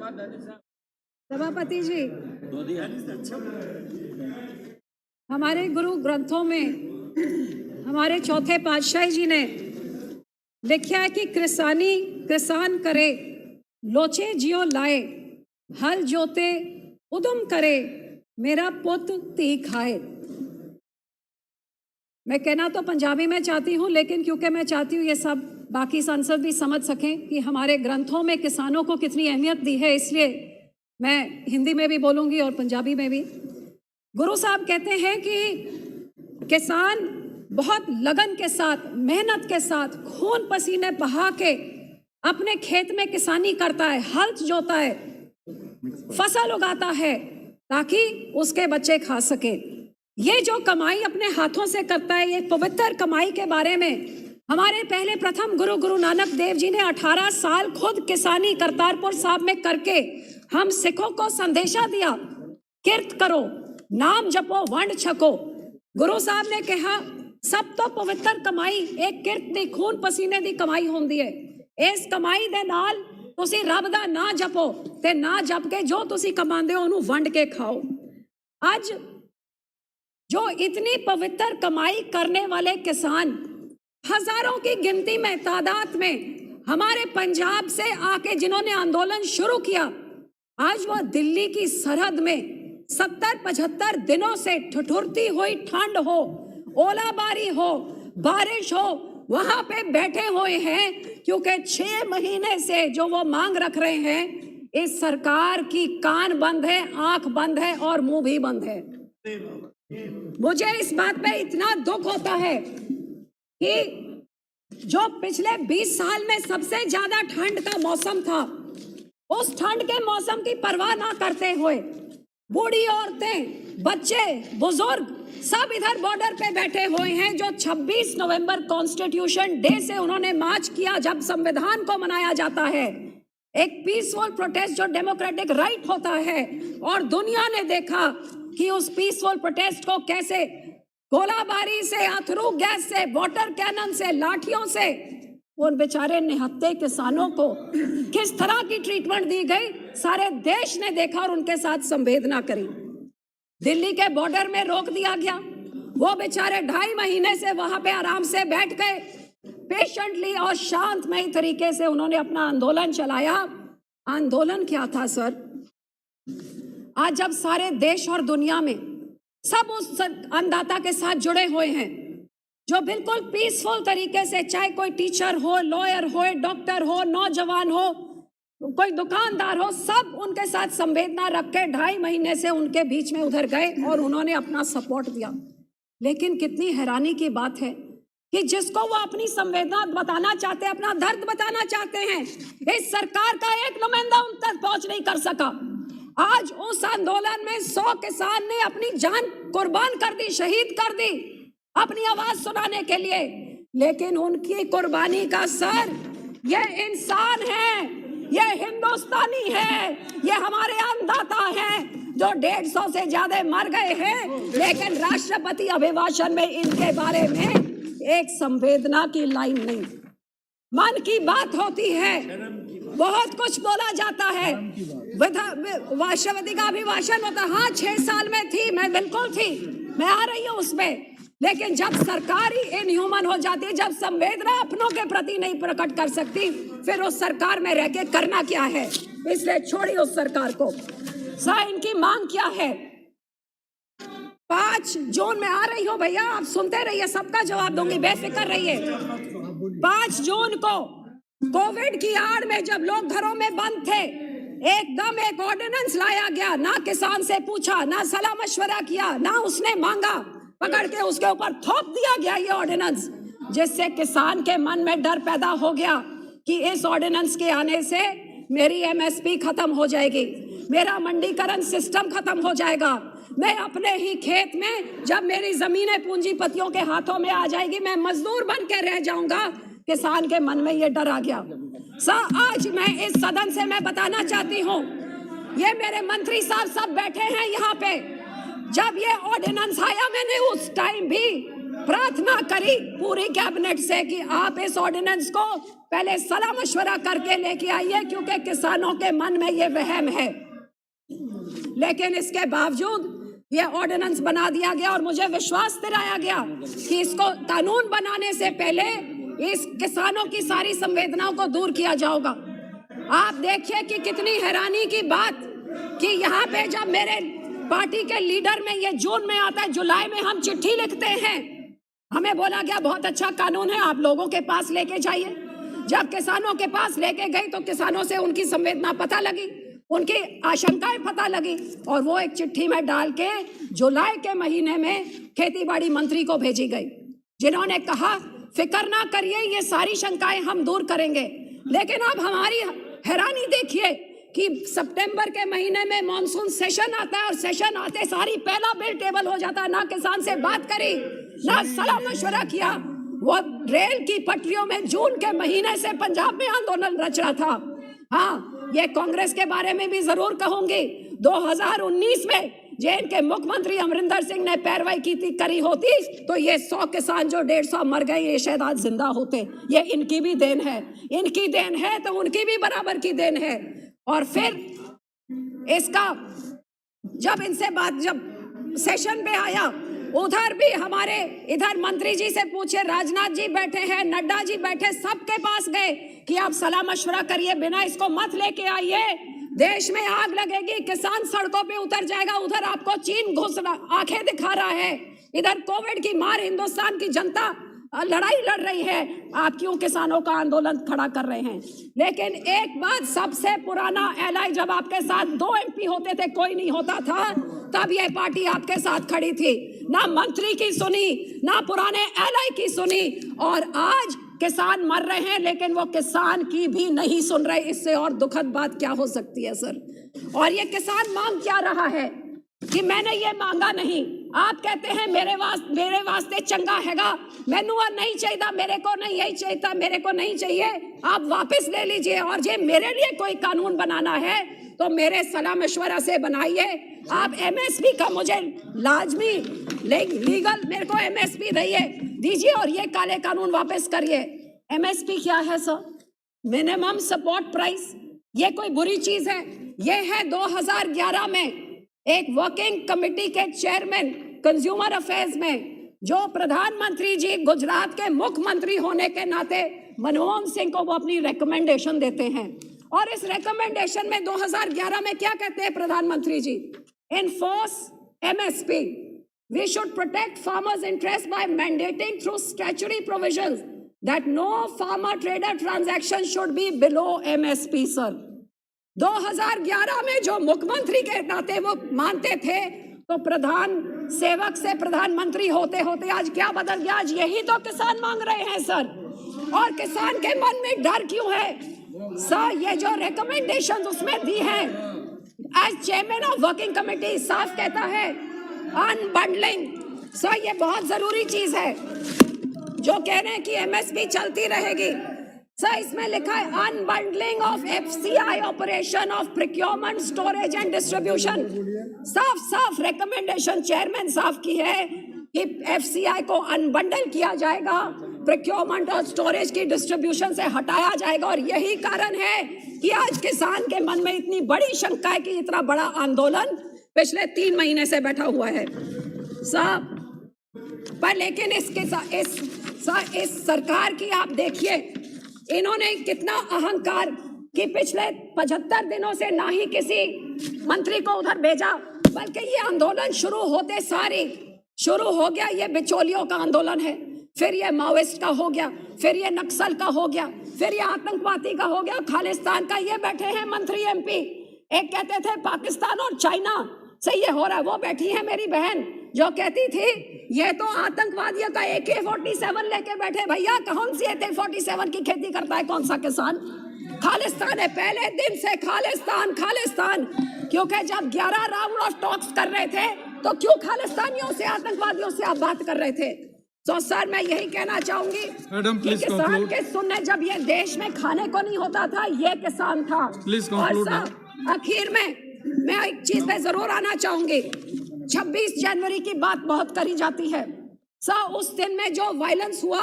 सभापति जी, हमारे गुरु ग्रंथों में हमारे चौथे पातशाह जी ने लिखा है कि किसान करे, लोचे जियो लाए, हल जोते उदम करे, मेरा पुत धी खाए। मैं कहना तो पंजाबी में चाहती हूँ, लेकिन क्योंकि मैं चाहती हूँ ये सब बाकी सांसद भी समझ सकें कि हमारे ग्रंथों में किसानों को कितनी अहमियत दी है, इसलिए मैं हिंदी में भी बोलूँगी और पंजाबी में भी। गुरु साहब कहते हैं कि किसान बहुत लगन के साथ, मेहनत के साथ, खून पसीने बहा के अपने खेत में किसानी करता है, हल जोता है, फसल उगाता है ताकि उसके बच्चे खा सके। ये जो कमाई अपने हाथों से करता है, ये पवित्र कमाई के बारे में हमारे पहले प्रथम गुरु नानक देव जी ने 18 साल खुद किसानी करतारपुर साहब में करके हम सिखों को संदेशा दिया, किरत करो, नाम जपो, वंड छको। गुरु साहब ने कहा सब तो पवित्र कमाई एक किरत दी, खून पसीने दी कमाई होंदी है। इस कमाई दे नाल तुसी रब दा ना जपो ते ना जप के जो तुसी कमांदे हो उन्हें वंड के खाओ। आज जो इतनी पवित्र कमाई करने वाले किसान हजारों की गिनती में, तादाद में हमारे पंजाब से आके जिन्होंने आंदोलन शुरू किया, आज वह दिल्ली की सरहद में 70-75 दिनों से ठिठुरती हुई ठंड हो, ओलाबारी हो, बारिश हो, वहां पे बैठे हुए हैं, क्योंकि 6 महीने से जो वो मांग रख रहे हैं, इस सरकार की कान बंद है, आंख बंद है और मुंह भी बंद है। मुझे इस बात पे इतना दुख होता है कि जो पिछले 20 साल में सबसे ज्यादा ठंड का मौसम था, उस ठंड के मौसम की परवाह ना करते हुए बूढ़ी औरतें, बच्चे, बुजुर्ग सब इधर बॉर्डर पे बैठे हुए हैं। जो 26 नवंबर कॉन्स्टिट्यूशन डे से उन्होंने मार्च किया, जब संविधान को मनाया जाता है, एक पीसफुल प्रोटेस्ट जो डेमोक्रेटिक राइट होता है, और दुनिया ने देखा कि उस पीसफुल प्रोटेस्ट को कैसे गोलाबारी से, अथरू गैस से, वाटर कैनन से, लाठियों से उन बेचारे निहत्थे किसानों को किस तरह की ट्रीटमेंट दी गई, सारे देश ने देखा और उनके साथ संवेदना करी। दिल्ली के बॉर्डर में रोक दिया गया, वो बेचारे 2.5 महीने से वहां पे आराम से बैठ गए, पेशेंटली और शांतमय तरीके से उन्होंने अपना आंदोलन चलाया। आंदोलन क्या था सर? आज जब सारे देश और दुनिया में सब उस अन्नदाता के साथ जुड़े हुए हैं जो बिल्कुल पीसफुल तरीके से, चाहे कोई टीचर हो, लॉयर हो, डॉक्टर हो, नौजवान हो, कोई दुकानदार हो, सब उनके साथ संवेदना रख के 2.5 महीने से उनके बीच में उधर गए और उन्होंने अपना सपोर्ट दिया। लेकिन कितनी हैरानी की बात है कि जिसको वो अपनी संवेदना बताना चाहते हैं, अपना दर्द बताना चाहते हैं, इस सरकार का एक नुमाइंदा उन तक पहुंच नहीं कर सका। आज उस आंदोलन में 100 किसान ने अपनी जान कुर्बान कर दी, शहीद कर दी, अपनी आवाज सुनाने के लिए। लेकिन उनकी कुर्बानी का सर ये इंसान है, ये हिंदुस्तानी है, ये हमारे अन्नदाता हैं जो 150 से ज्यादा मर गए हैं, लेकिन राष्ट्रपति अभिभाषण में इनके बारे में एक संवेदना की लाइन नहीं। मन की बात होती है, बहुत कुछ बोला जाता है, राष्ट्रपति का अभिभाषण होता। हाँ, 6 साल में थी मैं, बिल्कुल थी, मैं आ रही हूँ उसमें, लेकिन जब सरकार ही इनह्यूमन हो जाती है, जब संवेदना अपनों के प्रति नहीं प्रकट कर सकती, फिर उस सरकार में रह के करना क्या है? इसलिए छोड़िए उस सरकार को। इनकी मांग क्या है? 5 जून में आ रही हो भैया, आप सुनते रहिए, सबका जवाब दूंगी, बेफिक्र रहिए। 5 जून को कोविड की आड़ में जब लोग घरों में बंद थे, एकदम एक ऑर्डिनेंस लाया गया, ना किसान से पूछा, ना सलाह मशवरा किया, ना उसने मांगा, पकड़ के उसके ऊपर थोप दिया गया ये ऑर्डिनेंस, जिससे किसान के मन में डर पैदा हो गया कि इस ऑर्डिनेंस के आने से मेरी एमएसपी खत्म हो जाएगी, मेरा मंडीकरण सिस्टम खत्म हो जाएगा, मैं अपने ही खेत में जब मेरी जमीनें पूंजीपतियों के हाथों में आ जाएगी, मैं मजदूर बन के रह जाऊंगा। किसान के मन में ये डर आ गया। आज मैं इस सदन से मैं बताना चाहती हूँ, ये मेरे मंत्री साहब सब बैठे हैं यहाँ पे, जब ये ऑर्डिनेंस आया मैंने उस टाइम भी प्रार्थना करी पूरी कैबिनेट से कि आप इस ऑर्डिनेंस को पहले सलाह मशवरा करके लेके आइए, क्योंकि किसानों के मन में ये वहम है। लेकिन इसके बावजूद ये ऑर्डिनेंस बना दिया गया और मुझे विश्वास दिलाया गया कि इसको कानून बनाने से पहले इस किसानों की सारी संवेदनाओं को दूर किया जाएगा। आप देखिए कि कितनी हैरानी की बात कि यहाँ पे जब मेरे पार्टी के लीडर में ये जून में आता है, जुलाई में हम चिट्ठी लिखते हैं, हमें बोला गया बहुत अच्छा कानून है, आप लोगों के पास लेके जाइए। जब किसानों के पास लेके गई तो किसानों से उनकी संवेदना पता लगी, उनकी आशंकाएं पता लगी और वो एक चिट्ठी में डाल के जुलाई के महीने में खेती बाड़ी मंत्री को भेजी गई, जिन्होंने कहा फिक्र ना करिए, ये सारी शंकाएं हम दूर करेंगे। लेकिन अब हमारी हैरानी देखिए कि सितंबर के महीने में मॉनसून सेशन आता है और सेशन आते सारी पहला बिल टेबल हो जाता है। ना किसान से बात करी, ना सलाह मशवरा किया। वो रेल की पटरियों में जून के महीने से पंजाब में आंदोलन रच रहा था। हाँ, ये कांग्रेस के बारे में भी जरूर कहूंगी। 2019 में जेल के मुख्यमंत्री अमरिंदर सिंह ने पैरवाई करी होती तो ये 100 किसान जो 150 मर गए ये शायद आज जिंदा होते। ये इनकी भी देन है, इनकी देन है तो उनकी भी बराबर की देन है। और फिर इसका जब सेशन पे आया, उधर भी हमारे इधर मंत्री जी से पूछे, राजनाथ जी बैठे हैं, नड्डा जी बैठे, सबके पास गए कि आप सलाह मशवरा करिए, बिना इसको मत लेके आइए, देश में आग लगेगी, किसान सड़कों पे उतर जाएगा। उधर आपको चीन आंखें दिखा रहा है, इधर कोविड की मार हिंदुस्तान की जनता लड़ाई लड़ रही है, आप क्यों किसानों का आंदोलन खड़ा कर रहे हैं? लेकिन एक बात, सबसे पुराना एलआई जब आपके साथ 2 एमपी होते थे, कोई नहीं होता था, तब यह पार्टी आपके साथ खड़ी थी। ना मंत्री की सुनी, ना पुराने एलआई की सुनी, और आज किसान मर रहे हैं लेकिन वो किसान की भी नहीं सुन रहे। इससे और दुखद बात क्या हो सकती है सर? और ये किसान मांग क्या रहा है कि मैंने ये मांगा नहीं। आप कहते हैं मेरे वास्ते चंगा हैगा, मैनू नहीं चाहिए, मेरे को नहीं यही चाहिए, मेरे को नहीं चाहिए, आप वापस ले लीजिए। और जे मेरे लिए कोई कानून बनाना है तो मेरे सलाह मशवरा से बनाइए। आप एमएसपी का मुझे लाजमी लीगल मेरे को एमएसपी दीजिए और ये काले कानून वापस करिए। एमएसपी क्या है सर? Minimum support price. ये कोई बुरी चीज है? ये है 2011 में एक वर्किंग कमेटी के चेयरमैन कंज्यूमर अफेयर्स में, जो प्रधानमंत्री जी गुजरात के मुख्यमंत्री होने के नाते मनमोहन सिंह को वो अपनी रिकमेंडेशन देते हैं। और इस रिकमेंडेशन में 2011 में क्या कहते हैं प्रधानमंत्री जी? Enforce MSP. We should protect farmers' interests by mandating through statutory provisions that no farmer-trader transaction should be below MSP, sir. 2011 में जो मुख्यमंत्री के नाते वो मानते थे, तो प्रधान सेवक से प्रधानमंत्री होते होते आज क्या बदल गया? आज यही तो किसान मांग रहे हैं सर। और किसान के मन में डर क्यों है सर? ये जो रिकमेंडेशन उसमें दी है, as chairman of working committee साफ कहता है अनबंडलिंग। सर ये बहुत जरूरी चीज है जो कह रहे हैं कि एमएसपी चलती रहेगी। सर इसमें लिखा है unbundling of FCI operation of procurement, storage and distribution. साफ रिकमेंडेशन चेयरमैन साफ की है कि एफसीआई को अनबंडल किया जाएगा, प्रोक्योरमेंट और स्टोरेज की डिस्ट्रीब्यूशन से हटाया जाएगा। और यही कारण है कि आज किसान के मन में इतनी बड़ी शंका है कि इतना बड़ा आंदोलन पिछले 3 महीने से बैठा हुआ है साहब। पर लेकिन इस सरकार की आप देखिए, इन्होंने कितना अहंकार कि पिछले 75 दिनों से ना ही किसी मंत्री को उधर भेजा, बल्कि ये आंदोलन शुरू होते सारे शुरू हो गया। ये बिचौलियों का आंदोलन है, फिर ये माओइस्ट का हो गया, फिर ये नक्सल का हो गया, फिर ये आतंकवादी का हो गया, खालिस्तान का। ये बैठे हैं मंत्री एमपी, एक कहते थे पाकिस्तान और चाइना से ये हो रहा है। वो बैठी है मेरी बहन जो कहती थी ये तो आतंकवादियों का AK-47 लेके बैठे। भैया कौन सी AK-47 की खेती करता है कौन सा किसान? खालिस्तान है, पहले दिन से खालिस्तान खालिस्तान। क्योंकि जब 11 राउंड ऑफ टॉक्स कर रहे थे तो क्यों खालिस्तानियों से, आतंकवादियों से आप बात कर रहे थे? तो सर मैं यही कहना चाहूंगी कि किसान के सुनने जब ये देश में खाने को नहीं होता था, ये किसान था। और सर आखिर में मैं एक चीज पे जरूर आना चाहूंगी। 26 जनवरी की बात बहुत करी जाती है, सर उस दिन में जो वायलेंस हुआ,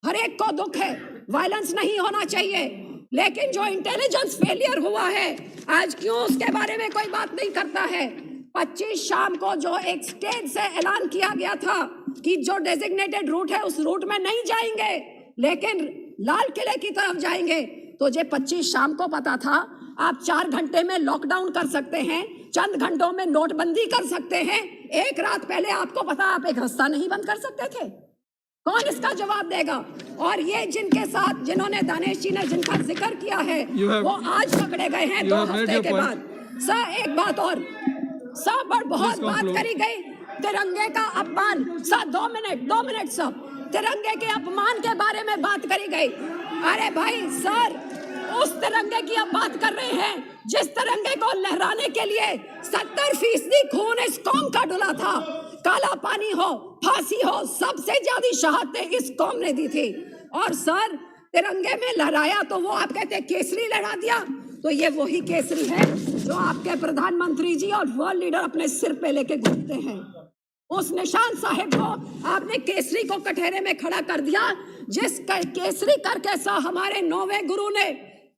हर एक को दुख है, वायलेंस नहीं होना चाहिए, लेकिन जो इंटेलिजेंस फेलियर हुआ है आज क्यों उसके बारे में कोई बात नहीं करता है। 25 शाम को जो एक स्टेज से ऐलान किया गया था कि जो डेजिग्नेटेड रूट है उस रूट में नहीं जाएंगे लेकिन लाल किले की तरफ जाएंगे, तो जो 25 शाम को पता था आप 4 घंटे में लॉकडाउन कर सकते हैं, चंद घंटों में नोटबंदी कर सकते हैं, एक रात पहले आपको पता आप एक रास्ता नहीं बंद कर सकते थे? कौन इसका जवाब देगा? और ये जिनके साथ जिन्होंने दानिश जी ने जिनका जिक्र किया है वो आज पकड़े गए हैं 2 हफ्ते के बाद। सर एक बात और, सर पर बहुत बात करी गई तिरंगे का अपमान। सर 2 मिनट सर, तिरंगे के अपमान के बारे में बात करी गई। अरे भाई सर, उस तिरंगे की आप बात कर रहे हैं जिस तिरंगे को लहराने के लिए 70% खून इस कौम का डुला था। काला पानी हो, फांसी हो, सबसे ज्यादा शहादतें इस कौम ने दी थी। और सर तिरंगे में लहराया तो वो आप कहते केसरी लहरा दिया, तो ये वही केसरी है जो आपके प्रधानमंत्री जी और वर्ल्ड लीडर अपने सिर पे लेके घूमते हैं। उस निशान साहिब को आपने केसरी को कटहरे में खड़ा कर दिया, जिस केसरी करके सा हमारे 9वें गुरु ने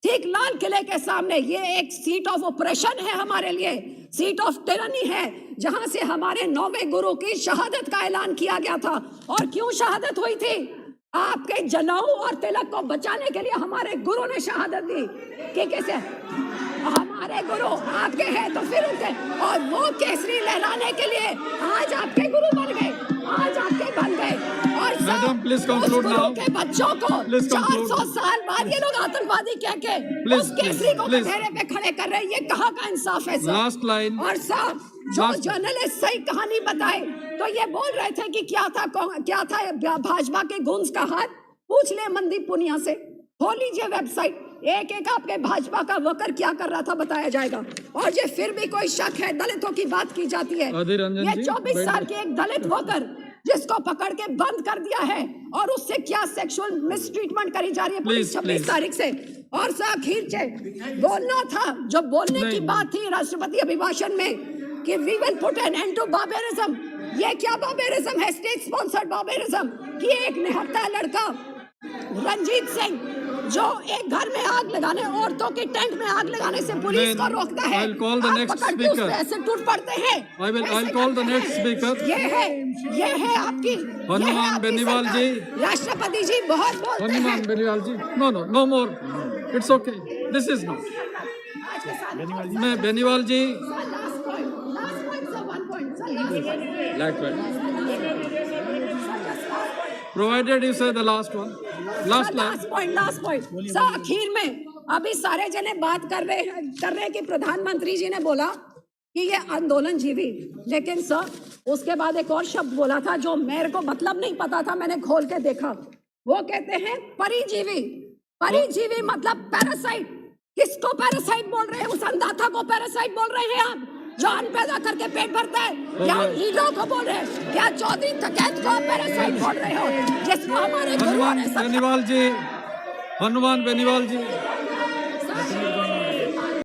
ठीक लाल किले के सामने, ये एक सीट ऑफ ऑपरेशन है हमारे लिए, सीट ऑफ टिरनी है, जहां से हमारे 9वें गुरु की शहादत का ऐलान किया गया था। और क्यों शहादत हुई थी? आपके जनेऊ और तिलक को बचाने के लिए हमारे गुरु ने शहादत दी कि कैसे हमारे गुरु आपके हैं तो फिर उनके, और वो केसरी लहराने के लिए आज आपके गुरु बन गए, आज आपके बन गए। और मैडम प्लीज कंक्लूड नाउ। के बच्चों को 400 साल बाद ये लोग आतंकवादी कह के उस केसरी को कटहरे पे खड़े कर रहे हैं, ये कहाँ का इंसाफ है सर? Last line. और सर जो जर्नलिस्ट सही कहानी बताए तो ये बोल रहे थे कि क्या था भाजपा के गुंज का हाथ, पूछ ले मनदीप पुनिया से, खोल लीजिए वेबसाइट, एक एक आपके भाजपा का वर्कर क्या कर रहा था बताया जाएगा। और ये फिर भी कोई शक है, दलितों की बात की जाती है, ये 24 साल के एक दलित वर्कर जिसको पकड़ के बंद कर दिया है और उससे क्या सेक्सुअल मिसट्रीटमेंट करी जा रही है पुलिस 26 तारीख से। और आखिर से बोलना था, जो बोलने की बात थी राष्ट्रपति अभिभाषण में कि we will put an end to barbarism, ये क्या बार्बेरिज्म है? स्टेट स्पॉन्सर्ड बार्बेरिज्म कि एक निहत्था लड़का रंजीत सिंह जो एक घर में आग लगाने, औरतों के टेंट में आग लगाने से पुलिस को रोकता है, I'll call the next speaker. ऐसे टूट पड़ते हैं। I'll call the next speaker. ये है आपकी हनुमान बेनीवाल जी, राष्ट्रपति जी बहुत बोलते हैं। हनुमान बेनीवाल जी, no more, it's okay, this is not। मैं बेनीवाल जी, provided you say the last one, last point। Sir आखिर में अभी सारे जने बात कर रहे हैं कि प्रधानमंत्री जी ने बोला कि ये आंदोलन जीवी, लेकिन सर उसके बाद एक और शब्द बोला था जो मेरे को मतलब नहीं पता था, मैंने खोल के देखा, वो कहते हैं परिजीवी। परिजीवी मतलब पैरासाइट। किसको पैरासाइट बोल रहे हैं? उस अंधाता को पैरासाइट बोल रहे हैं आप जो अन्न पैदा करके पेट भरता है, या उन लीडरों को बोल रहे हैं? क्या चौधरी टकैत को पैरासाइट बोल रहे हो जिसको हमारे हनुमान बेनीवाल जी,